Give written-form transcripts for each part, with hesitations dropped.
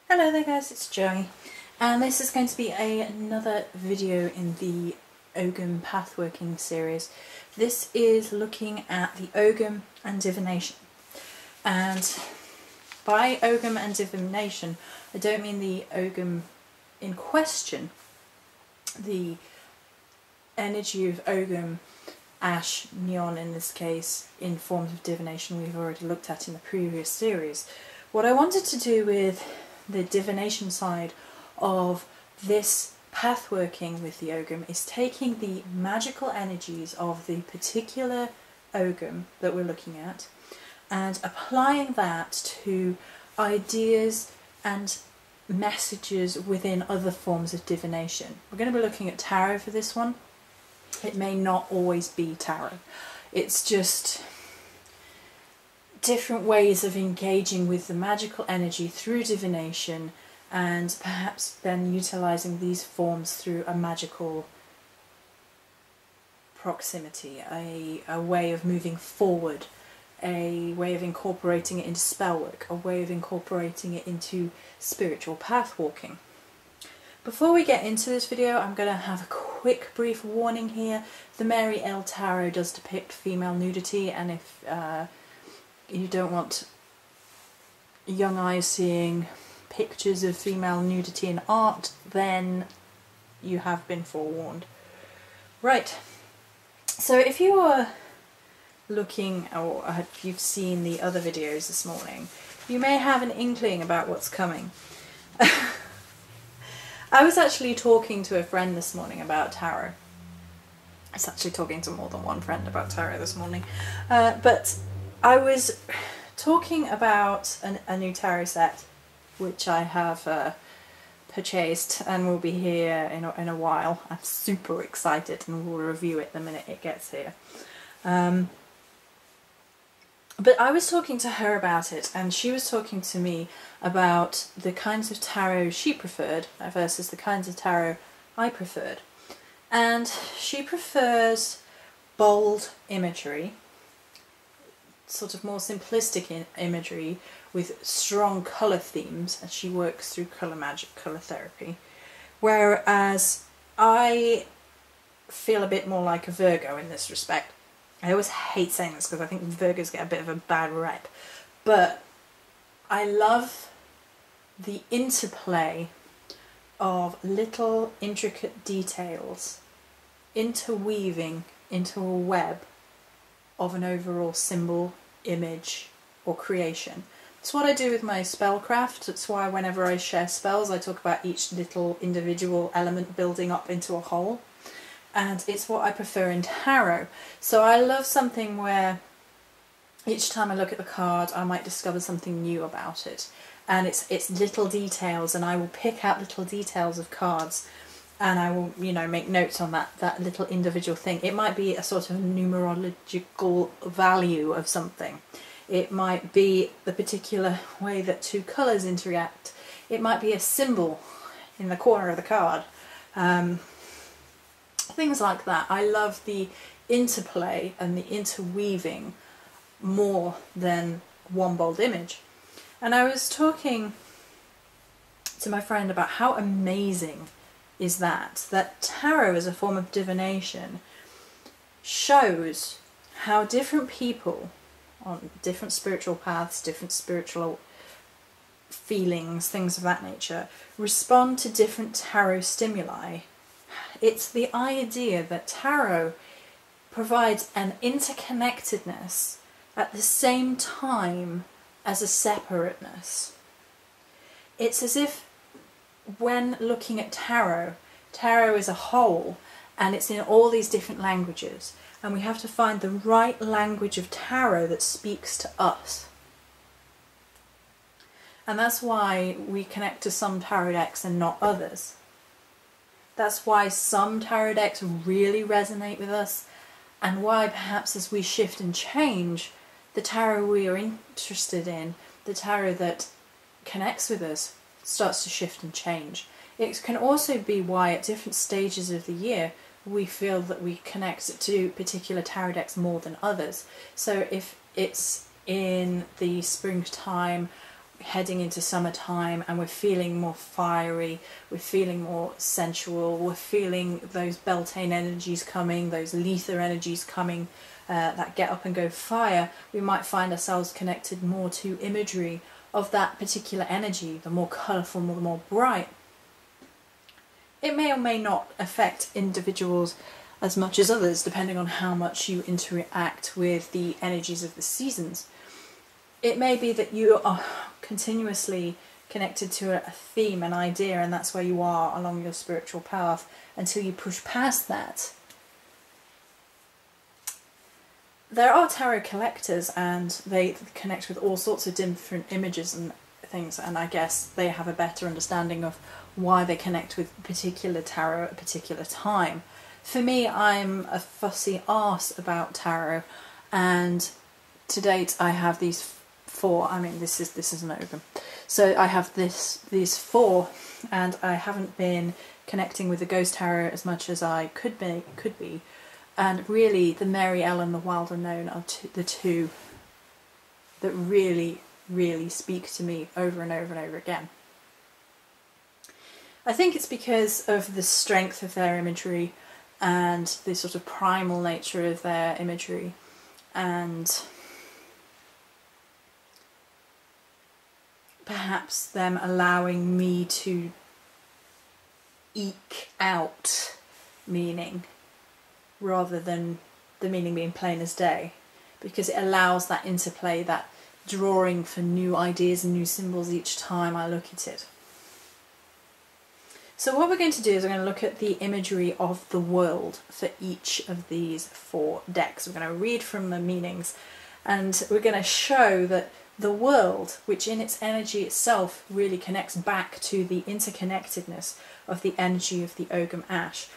Hello there guys, it's Joey, and this is going to be another video in the Ogham pathworking series. This is looking at the Ogham and divination, and by Ogham and divination I don't mean the Ogham in question, the energy of Ogham, ash, neon in this case, in forms of divination we've already looked at in the previous series. What I wanted to do with the divination side of this pathworking with the Ogham is taking the magical energies of the particular Ogham that we're looking at and applying that to ideas and messages within other forms of divination. We're going to be looking at tarot for this one. It may not always be tarot. It's just different ways of engaging with the magical energy through divination, and perhaps then utilising these forms through a magical proximity, a way of moving forward, a way of incorporating it into spellwork, a way of incorporating it into spiritual path walking. Before we get into this video, I'm going to have a quick brief warning here. The Mary L. Tarot does depict female nudity, and if you don't want young eyes seeing pictures of female nudity in art, then you have been forewarned. Right, so if you are looking, or if you've seen the other videos this morning, you may have an inkling about what's coming. I was actually talking to a friend this morning about tarot. I was actually talking to more than one friend about tarot this morning, but I was talking about a new tarot set which I have purchased and will be here in a while. I'm super excited and we'll review it the minute it gets here. But I was talking to her about it, and she was talking to me about the kinds of tarot she preferred versus the kinds of tarot I preferred. And she prefers bold imagery, sort of more simplistic imagery with strong colour themes, as she works through colour magic, colour therapy, whereas I feel a bit more like a Virgo in this respect. I always hate saying this because I think Virgos get a bit of a bad rep, but I love the interplay of little intricate details interweaving into a web of an overall symbol, image or creation. It's what I do with my spellcraft. It's why whenever I share spells I talk about each little individual element building up into a whole. And it's what I prefer in tarot. So I love something where each time I look at the card I might discover something new about it. And it's little details, and I will pick out little details of cards and I will, make notes on that little individual thing. It might be a sort of numerological value of something. It might be the particular way that two colours interact. It might be a symbol in the corner of the card. Things like that. I love the interplay and the interweaving more than one bold image. And I was talking to my friend about how amazing is that tarot as a form of divination shows how different people on different spiritual paths, different spiritual feelings, things of that nature, respond to different tarot stimuli. It's the idea that tarot provides an interconnectedness at the same time as a separateness. It's as if when looking at tarot is a whole, and it's in all these different languages, and we have to find the right language of tarot that speaks to us. And that's why we connect to some tarot decks and not others. That's why some tarot decks really resonate with us, and why perhaps as we shift and change, the tarot we are interested in, the tarot that connects with us, starts to shift and change. It can also be why at different stages of the year we feel that we connect to particular tarot decks more than others. So if it's in the springtime heading into summertime and we're feeling more fiery, we're feeling more sensual, we're feeling those Beltane energies coming, those Lether energies coming, that get up and go fire, we might find ourselves connected more to imagery of that particular energy, the more colourful, the more bright. It may or may not affect individuals as much as others, depending on how much you interact with the energies of the seasons. It may be that you are continuously connected to a theme, an idea, and that's where you are along your spiritual path until you push past that. There are tarot collectors and they connect with all sorts of different images and things, and I guess they have a better understanding of why they connect with particular tarot at a particular time. For me, I'm a fussy arse about tarot, and to date I have these four. I mean, this is an Ogham, so I have these four, and I haven't been connecting with the Ghost Tarot as much as I could be, and really the Mary L and the Wild Unknown are the two that really speak to me over and over and over again. I think it's because of the strength of their imagery and the sort of primal nature of their imagery, and perhaps them allowing me to eke out meaning rather than the meaning being plain as day, because it allows that interplay, that drawing for new ideas and new symbols each time I look at it. So what we're going to do is we're going to look at the imagery of the world for each of these four decks. We're going to read from the meanings, and we're going to show that the world, which in its energy itself really connects back to the interconnectedness of the energy of the Ogham Ash.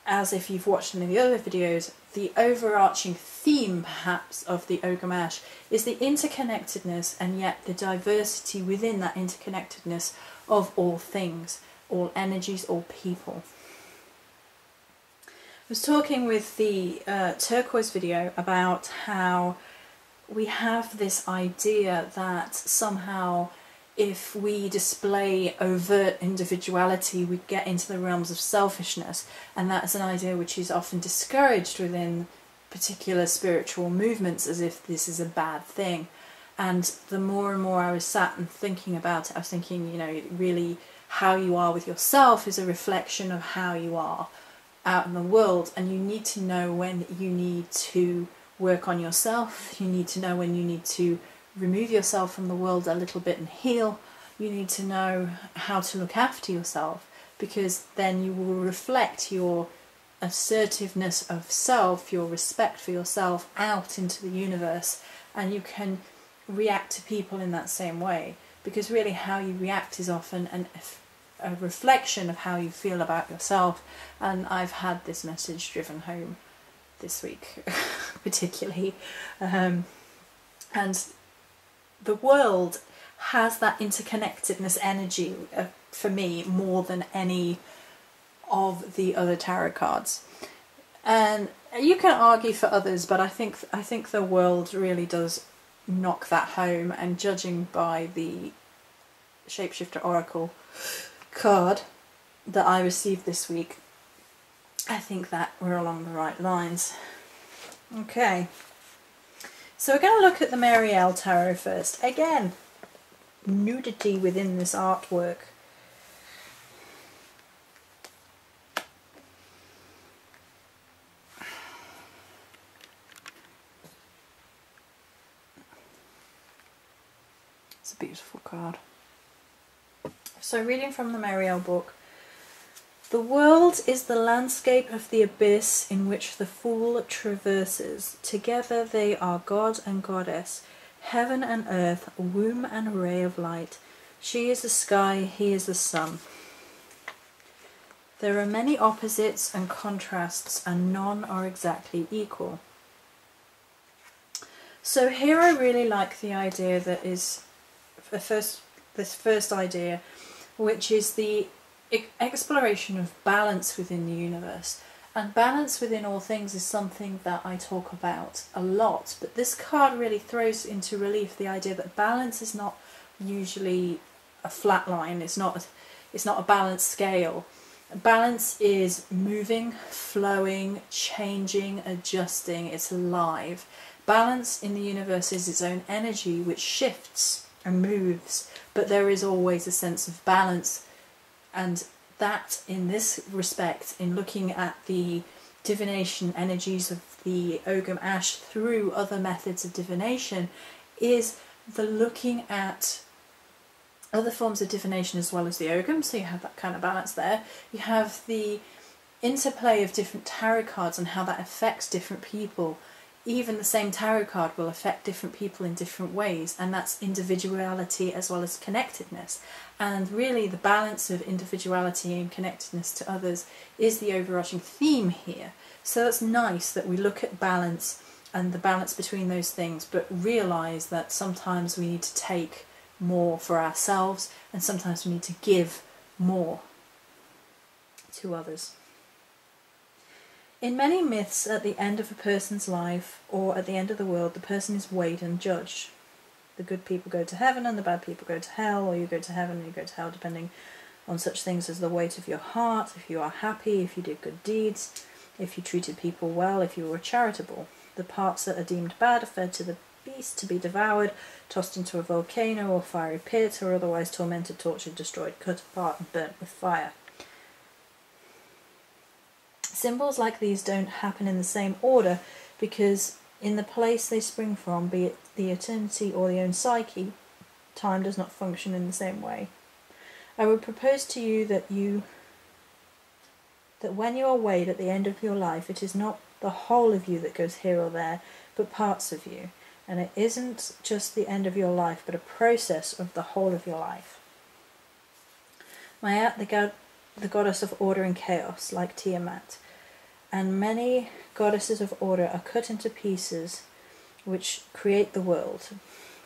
As if you've watched any of the other videos, the overarching theme perhaps of the Ogham Ash is the interconnectedness and yet the diversity within that interconnectedness of all things, all energies, all people. I was talking with the turquoise video about how we have this idea that somehow if we display overt individuality we get into the realms of selfishness, and that's an idea which is often discouraged within particular spiritual movements as if this is a bad thing. And the more and more I was sat and thinking about it, I was thinking, you know, really how you are with yourself is a reflection of how you are out in the world, and you need to know when you need to work on yourself, you need to know when you need to remove yourself from the world a little bit and heal. You need to know how to look after yourself, because then you will reflect your assertiveness of self, your respect for yourself out into the universe, and you can react to people in that same way, because really how you react is often a reflection of how you feel about yourself. And I've had this message driven home this week particularly, and the world has that interconnectedness energy for me more than any of the other tarot cards. And you can argue for others, but I think the world really does knock that home, and judging by the Shapeshifter Oracle card that I received this week, I think that we're along the right lines. Okay. So we're going to look at the Mary L Tarot first. Again, nudity within this artwork. It's a beautiful card. So reading from the Mary L book. The world is the landscape of the abyss in which the fool traverses. Together they are God and Goddess, heaven and earth, womb and ray of light. She is the sky, he is the sun. There are many opposites and contrasts, and none are exactly equal. So here I really like the idea that is this first idea, which is the exploration of balance within the universe. And balance within all things is something that I talk about a lot, but this card really throws into relief the idea that balance is not usually a flat line. It's not a balanced scale. Balance is moving, flowing, changing, adjusting. It's alive. Balance in the universe is its own energy which shifts and moves, but there is always a sense of balance, and that in this respect, in looking at the divination energies of the Ogham ash through other methods of divination, is the looking at other forms of divination as well as the Ogham, so you have that kind of balance there. You have the interplay of different tarot cards and how that affects different people. Even the same tarot card will affect different people in different ways, and that's individuality as well as connectedness. And really the balance of individuality and connectedness to others is the overarching theme here. So it's nice that we look at balance and the balance between those things, but realise that sometimes we need to take more for ourselves and sometimes we need to give more to others. In many myths, at the end of a person's life or at the end of the world, the person is weighed and judged. The good people go to heaven and the bad people go to hell, or you go to heaven and you go to hell, depending on such things as the weight of your heart, if you are happy, if you did good deeds, if you treated people well, if you were charitable. The parts that are deemed bad are fed to the beast to be devoured, tossed into a volcano or fiery pit, or otherwise tormented, tortured, destroyed, cut apart and burnt with fire. Symbols like these don't happen in the same order because in the place they spring from, be it the eternity or the own psyche, time does not function in the same way. I would propose to you that when you are weighed at the end of your life, it is not the whole of you that goes here or there, but parts of you. And it isn't just the end of your life, but a process of the whole of your life. Mayat, the goddess of order and chaos, like Tiamat, and many goddesses of order are cut into pieces which create the world,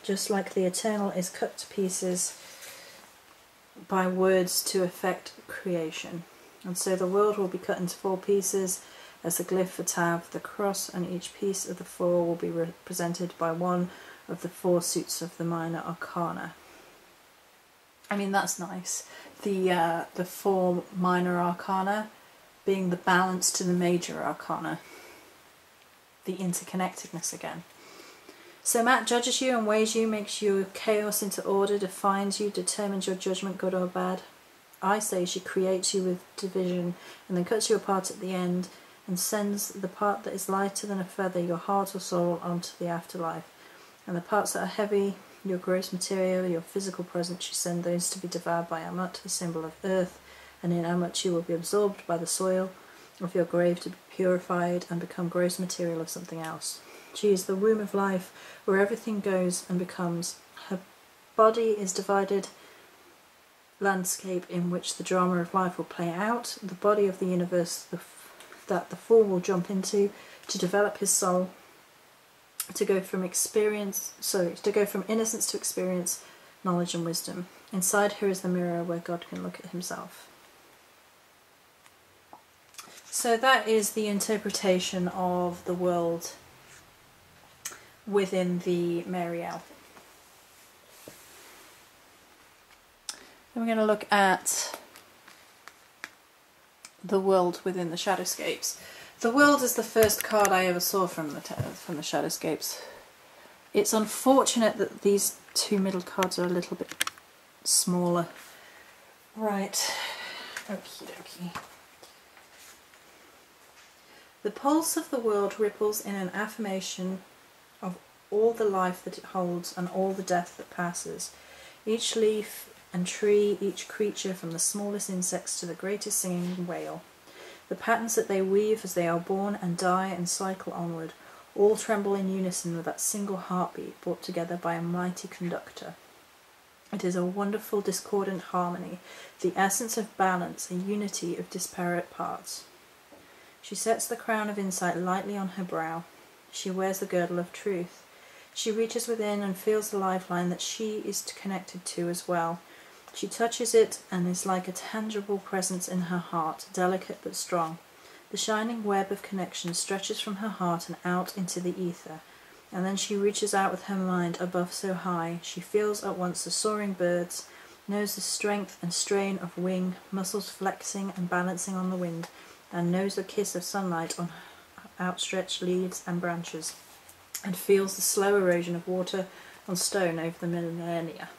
just like the eternal is cut to pieces by words to affect creation. And so the world will be cut into 4 pieces as the glyph for Tav, the cross, and each piece of the 4 will be represented by one of the 4 suits of the minor arcana. I mean, that's nice. The 4 minor arcana being the balance to the major arcana, the interconnectedness again. So Matt judges you and weighs you, makes you chaos into order, defines you, determines your judgment good or bad. I say she creates you with division and then cuts you apart at the end and sends the part that is lighter than a feather, your heart or soul, onto the afterlife. And the parts that are heavy, your gross material, your physical presence, she sends those to be devoured by Amut, the symbol of earth, and in Amut you will be absorbed by the soil of your grave to be purified and become gross material of something else. She is the womb of life, where everything goes and becomes. Her body is divided landscape in which the drama of life will play out, the body of the universe that the fool will jump into to develop his soul, to go from innocence to experience, knowledge and wisdom. Inside her is the mirror where God can look at himself. So that is the interpretation of the world within the Mariel. Then we're going to look at the world within the Shadowscapes. The world is the first card I ever saw from the Shadowscapes. It's unfortunate that these 2 middle cards are a little bit smaller. Right, okie dokie. The pulse of the world ripples in an affirmation of all the life that it holds and all the death that passes. Each leaf and tree, each creature from the smallest insects to the greatest singing whale. The patterns that they weave as they are born and die and cycle onward, all tremble in unison with that single heartbeat brought together by a mighty conductor. It is a wonderful discordant harmony, the essence of balance, a unity of disparate parts. She sets the crown of insight lightly on her brow. She wears the girdle of truth. She reaches within and feels the lifeline that she is connected to as well. She touches it and is like a tangible presence in her heart, delicate but strong. The shining web of connection stretches from her heart and out into the ether, And then she reaches out with her mind above so high. She feels at once the soaring birds, knows the strength and strain of wing, muscles flexing and balancing on the wind, and knows the kiss of sunlight on outstretched leaves and branches, and feels the slow erosion of water on stone over the millennia.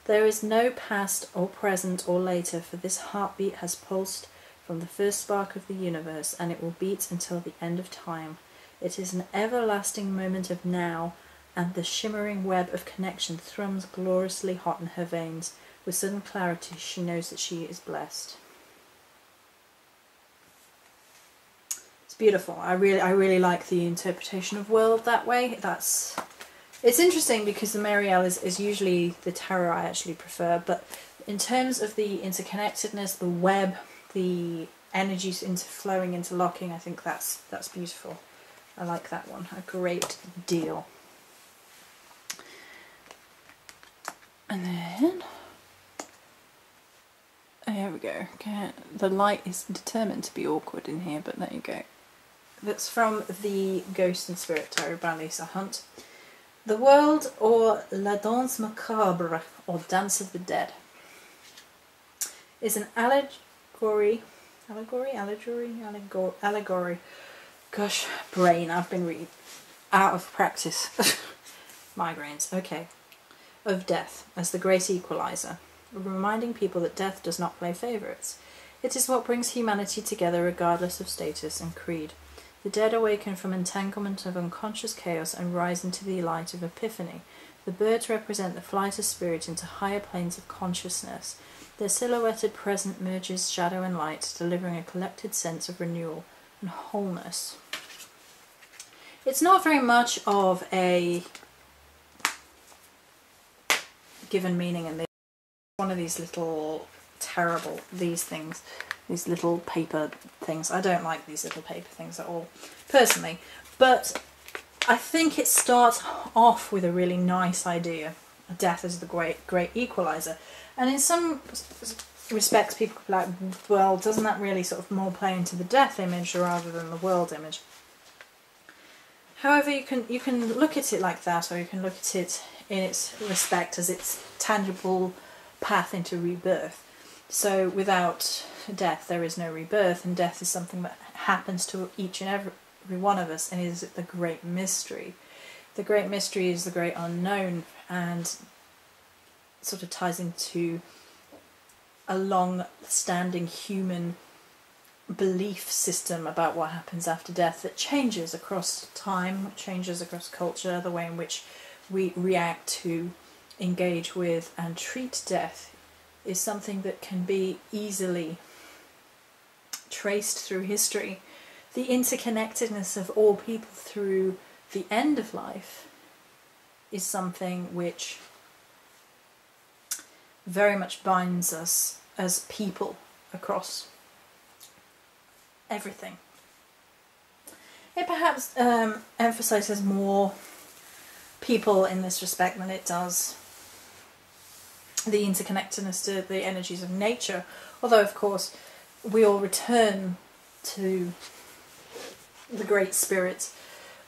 There is no past or present or later, for this heartbeat has pulsed from the first spark of the universe, and it will beat until the end of time. It is an everlasting moment of now, and the shimmering web of connection thrums gloriously hot in her veins. With sudden clarity she knows that she is blessed. It's beautiful. I really like the interpretation of world that way. It's interesting because the Marielle is usually the tarot I actually prefer, but in terms of the interconnectedness, the web, the energies flowing, interlocking, I think that's beautiful. I like that one a great deal. And then, here we go. Okay. The light is determined to be awkward in here, but there you go. That's from the Ghost and Spirit Tarot by Lisa Hunt. The World, or La Danse Macabre, or Dance of the Dead, is an allegory. Gosh, brain, I've been really out of practice. Migraines, okay. Of death as the great equalizer, reminding people that death does not play favourites. It is what brings humanity together regardless of status and creed. The dead awaken from entanglement of unconscious chaos and rise into the light of epiphany. The birds represent the flight of spirit into higher planes of consciousness. Their silhouetted present merges shadow and light, delivering a collected sense of renewal and wholeness. It's not very much of a given meaning in this. One of these little terrible, these little paper things. I don't like these little paper things at all, personally, but I think it starts off with a really nice idea. Death is the great equalizer, and in some respects people could be like, well, doesn't that really sort of more play into the death image rather than the world image? However, you can look at it like that, or you can look at it in its respect as its tangible path into rebirth. So without death there is no rebirth, and death is something that happens to each and every one of us, and is the great mystery. The great mystery is the great unknown, and sort of ties into a long-standing human belief system about what happens after death that changes across time, changes across culture. The way in which we react to, engage with and treat death is something that can be easily traced through history. The interconnectedness of all people through the end of life is something which very much binds us as people across everything. It perhaps emphasises more people in this respect than it does the interconnectedness to the energies of nature, although of course we all return to the Great Spirit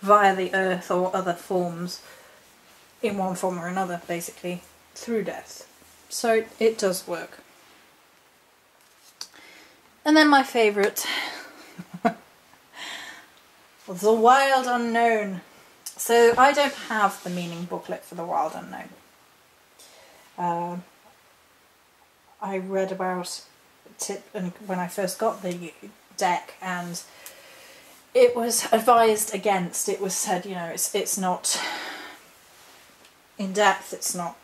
via the earth or other forms, in one form or another, basically, through death. So it does work. And then my favourite, The Wild Unknown. So I don't have the meaning booklet for The Wild Unknown. I read about it when I first got the deck, and it was advised against. It was said, you know, it's not in depth, it's not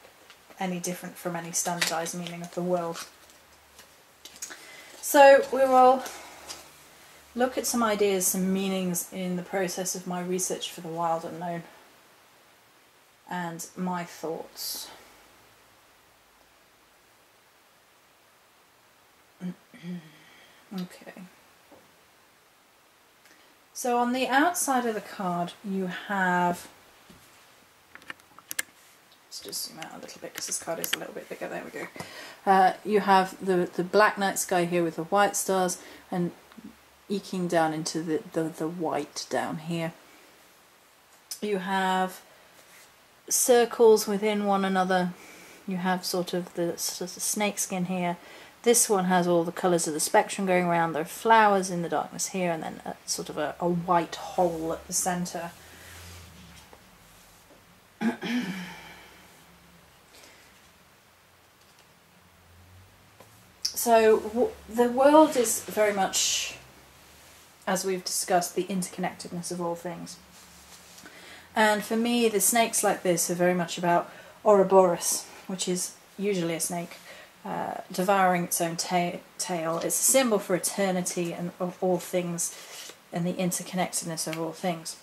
any different from any standardised meaning of the world. So we will look at some ideas, some meanings in the process of my research for The Wild Unknown, and my thoughts. Okay. So on the outside of the card you have, let's just zoom out a little bit because this card is a little bit bigger, there we go. You have the black night sky here with the white stars, and eking down into the white down here. You have circles within one another. You have sort of the snake skin here. This one has all the colours of the spectrum going around. There are flowers in the darkness here, and then sort of a white hole at the centre. So the world is very much, as we've discussed, the interconnectedness of all things. And for me, the snakes like this are very much about Ouroboros, which is usually a snake, devouring its own tail. It's a symbol for eternity and of all things, and the interconnectedness of all things.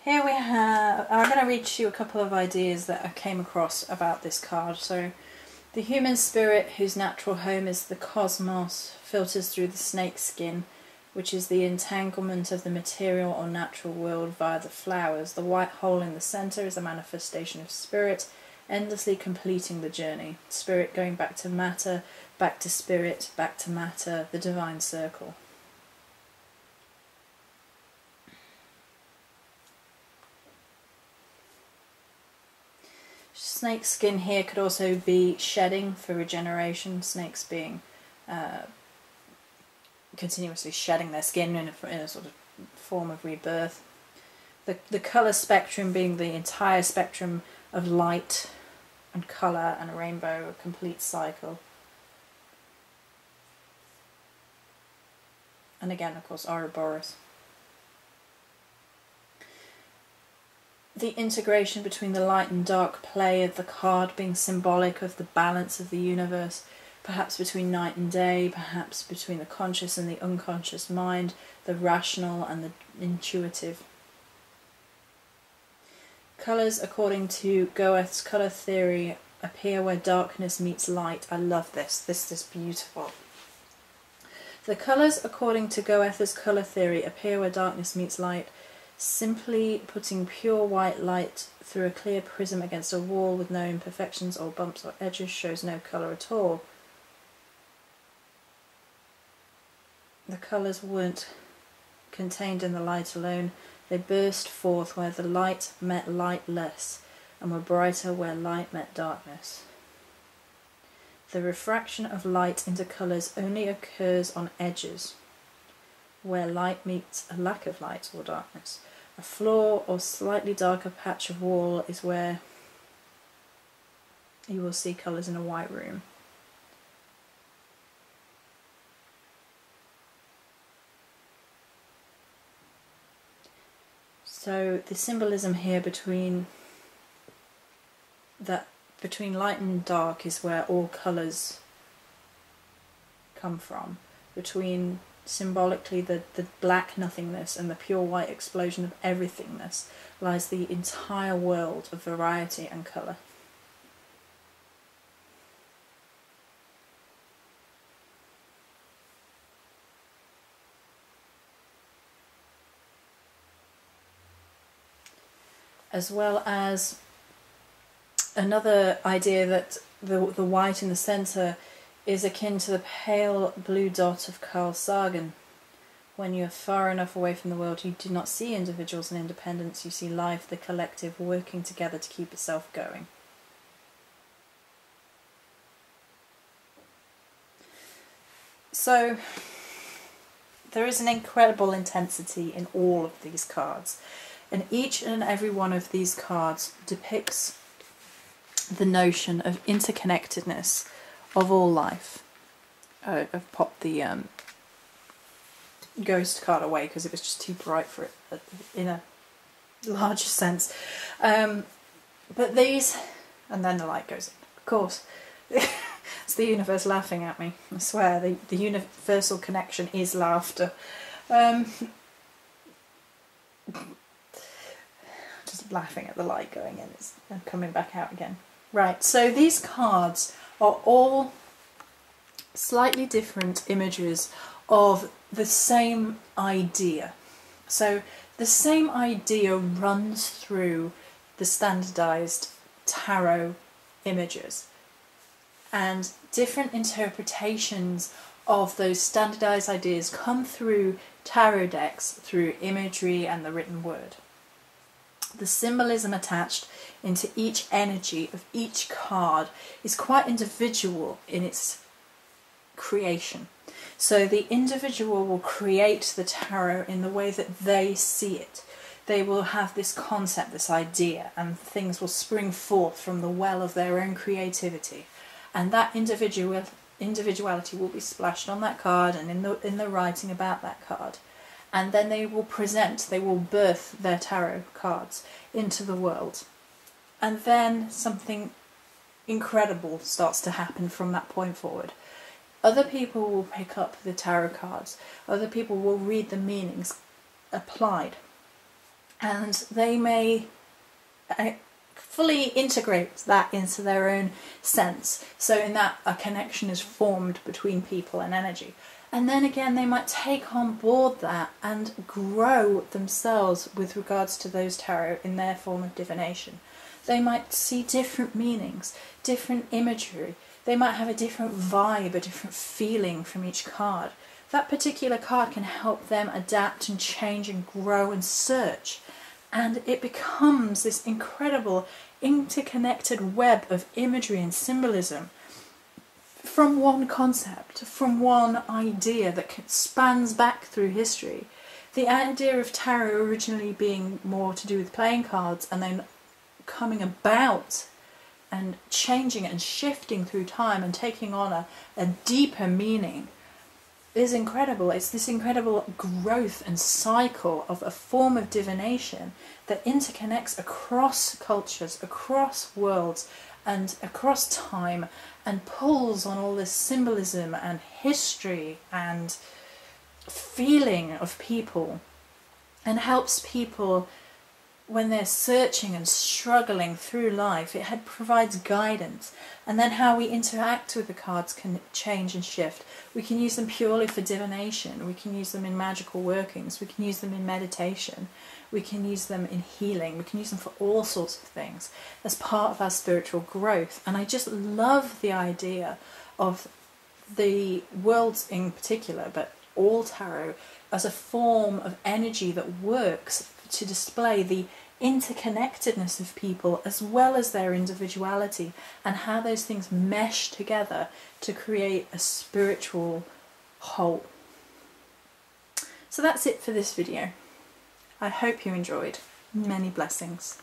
Here we have, I'm going to read to you a couple of ideas that I came across about this card. So, the human spirit, whose natural home is the cosmos, filters through the snake skin, which is the entanglement of the material or natural world via the flowers. The white hole in the centre is a manifestation of spirit, endlessly completing the journey. Spirit going back to matter, back to spirit, back to matter, the divine circle. Snake skin here could also be shedding for regeneration, snakes being continuously shedding their skin in a sort of form of rebirth. The colour spectrum being the entire spectrum of light and colour and a rainbow, a complete cycle. And again, of course, Ouroboros. The integration between the light and dark play of the card being symbolic of the balance of the universe, perhaps between night and day, perhaps between the conscious and the unconscious mind, the rational and the intuitive. Colours, according to Goethe's colour theory, appear where darkness meets light. I love this. This is beautiful. The colours, according to Goethe's colour theory, appear where darkness meets light. Simply putting pure white light through a clear prism against a wall with no imperfections or bumps or edges shows no colour at all. The colours weren't contained in the light alone. They burst forth where the light met lightless, and were brighter where light met darkness. The refraction of light into colours only occurs on edges, where light meets a lack of light or darkness. A floor or slightly darker patch of wall is where you will see colours in a white room. So the symbolism here between light and dark is where all colours come from. Between symbolically the black nothingness and the pure white explosion of everythingness lies the entire world of variety and colour. As well as another idea that the white in the centre is akin to the pale blue dot of Carl Sagan. When you are far enough away from the world, you do not see individuals and independence, you see life, the collective, working together to keep itself going. So, there is an incredible intensity in all of these cards, and each and every one of these cards depicts the notion of interconnectedness of all life. I've popped the ghost card away because it was just too bright for it in a larger sense. But these, and then the light goes in, of course. It's the universe laughing at me, I swear. The universal connection is laughter. Just laughing at the light going in and coming back out again. Right, so these cards are all slightly different images of the same idea. So the same idea runs through the standardised tarot images. And different interpretations of those standardized ideas come through tarot decks, through imagery and the written word. The symbolism attached into each energy of each card is quite individual in its creation. So the individual will create the tarot in the way that they see it. They will have this concept, this idea, and things will spring forth from the well of their own creativity. And that individuality will be splashed on that card and in the writing about that card. And then they will birth their tarot cards into the world. And then something incredible starts to happen from that point forward. Other people will pick up the tarot cards. Other people will read the meanings applied. And they may fully integrate that into their own sense. So in that, a connection is formed between people and energy. And then again, they might take on board that and grow themselves with regards to those tarot in their form of divination. They might see different meanings, different imagery. They might have a different vibe, a different feeling from each card. That particular card can help them adapt and change and grow and search. And it becomes this incredible interconnected web of imagery and symbolism from one concept, from one idea that spans back through history. The idea of tarot originally being more to do with playing cards and then coming about and changing and shifting through time and taking on a deeper meaning is incredible. It's this incredible growth and cycle of a form of divination that interconnects across cultures, across worlds and across time, and pulls on all this symbolism and history and feeling of people, and helps people when they're searching and struggling through life. It provides guidance. And then how we interact with the cards can change and shift. We can use them purely for divination. We can use them in magical workings. We can use them in meditation. We can use them in healing. We can use them for all sorts of things as part of our spiritual growth. And I just love the idea of the worlds in particular, but all tarot, as a form of energy that works to display the interconnectedness of people as well as their individuality, and how those things mesh together to create a spiritual whole. So that's it for this video. I hope you enjoyed. Many blessings.